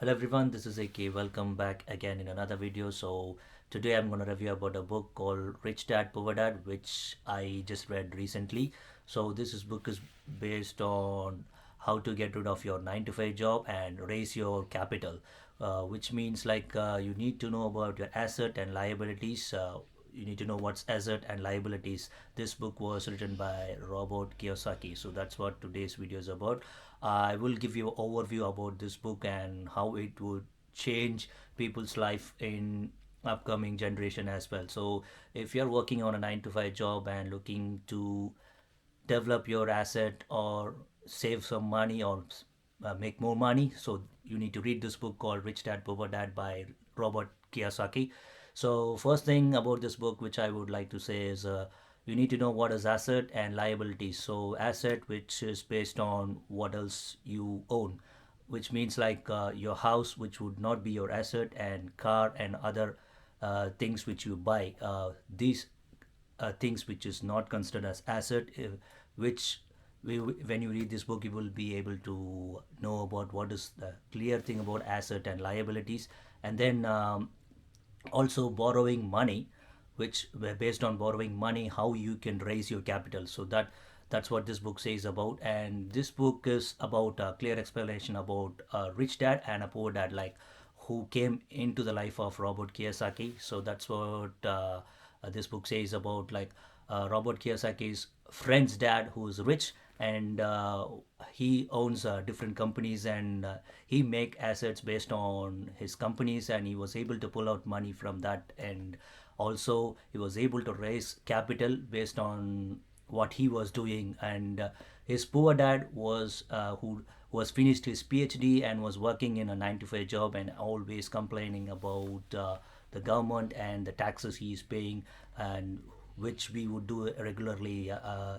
Hello everyone, this is AK. Welcome back again in another video. So today I'm going to review about a book called Rich Dad Poor Dad, which I just read recently. So book is based on how to get rid of your 9 to 5 job and raise your capital, which means you need to know about your asset and liabilities. You need to know what's asset and liabilities. This book was written by Robert Kiyosaki. So that's what today's video is about. I will give you an overview about this book and how it would change people's life in upcoming generation as well. So if you're working on a 9 to 5 job and looking to develop your asset or save some money or make more money, so you need to read this book called Rich Dad Poor Dad by Robert Kiyosaki. So first thing about this book which I would like to say is you need to know what is asset and liability. So asset, which is based on what else you own, which means your house, which would not be your asset, and car and other things which you buy. These things which is not considered as asset, which when you read this book you will be able to know about what is the clear thing about asset and liabilities. And then also borrowing money, which were based on borrowing money, how you can raise your capital. So that's what this book says about. And this book is about a clear explanation about a rich dad and a poor dad, like who came into the life of Robert Kiyosaki. So that's what this book says about, Robert Kiyosaki's friend's dad who is rich, and he owns different companies, and he make assets based on his companies, and he was able to pull out money from that. And also he was able to raise capital based on what he was doing. And his poor dad was who was finished his PhD and was working in a 9 to 5 job and always complaining about the government and the taxes he is paying, and which we would do regularly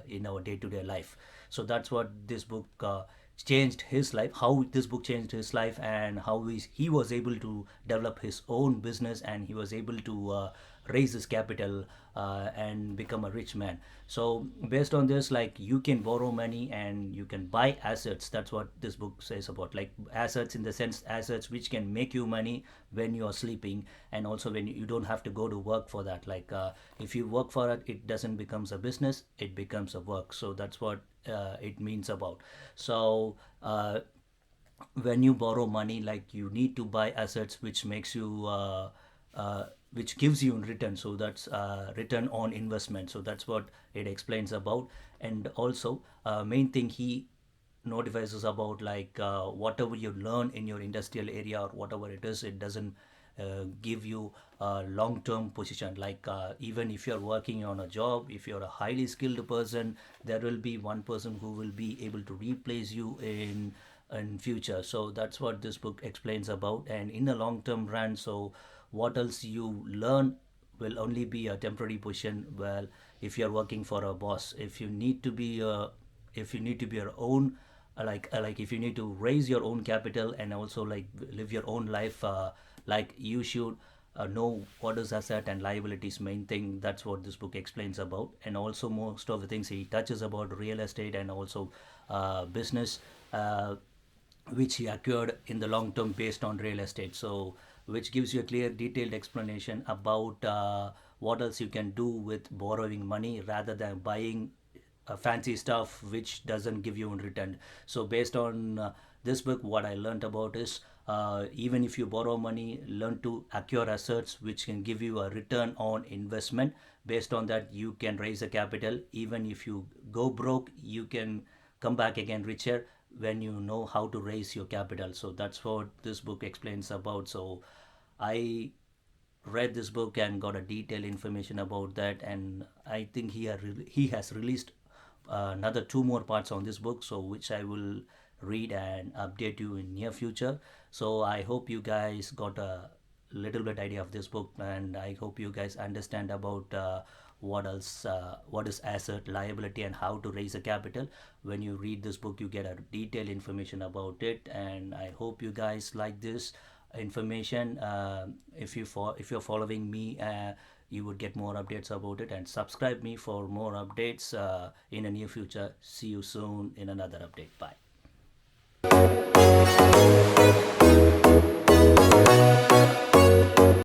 in our day-to-day life. So that's what this book changed his life, how this book changed his life, and how he was able to develop his own business, and he was able to raise his capital and become a rich man. So based on this, like, you can borrow money and you can buy assets. That's what this book says about, like, assets in the sense assets which can make you money when you are sleeping, and also when you don't have to go to work for that. If you work for it, it doesn't becomes a business, it becomes a work. So that's what it means about. So when you borrow money, like, you need to buy assets which makes you which gives you in return. So that's return on investment. So that's what it explains about. And also main thing he notifies us about, whatever you learn in your industrial area or whatever it is, it doesn't give you a long term position. Even if you're working on a job, if you're a highly skilled person, there will be one person who will be able to replace you in future. So that's what this book explains about. And in the long term run, so what else you learn will only be a temporary position. Well, if you're working for a boss, if you need to be your own, if you need to raise your own capital and also like live your own life, you should know what is asset and liabilities. Main thing, that's what this book explains about. And also most of the things he touches about real estate and also business, which he acquired in the long term based on real estate. So which gives you a clear detailed explanation about what else you can do with borrowing money rather than buying fancy stuff which doesn't give you in return. So based on this book, what I learned about is, even if you borrow money, learn to acquire assets which can give you a return on investment. Based on that, you can raise a capital. Even if you go broke, you can come back again richer when you know how to raise your capital. So that's what this book explains about. So I read this book and got a detailed information about that, and I think he has released another two more parts on this book, so which I will read and update you in near future. So I hope you guys got a little bit idea of this book, and I hope you guys understand about what is asset, liability, and how to raise a capital. When you read this book, you get a detailed information about it, and I hope you guys like this information. If you're following me, you would get more updates about it, and subscribe me for more updates in the near future. See you soon in another update. Bye.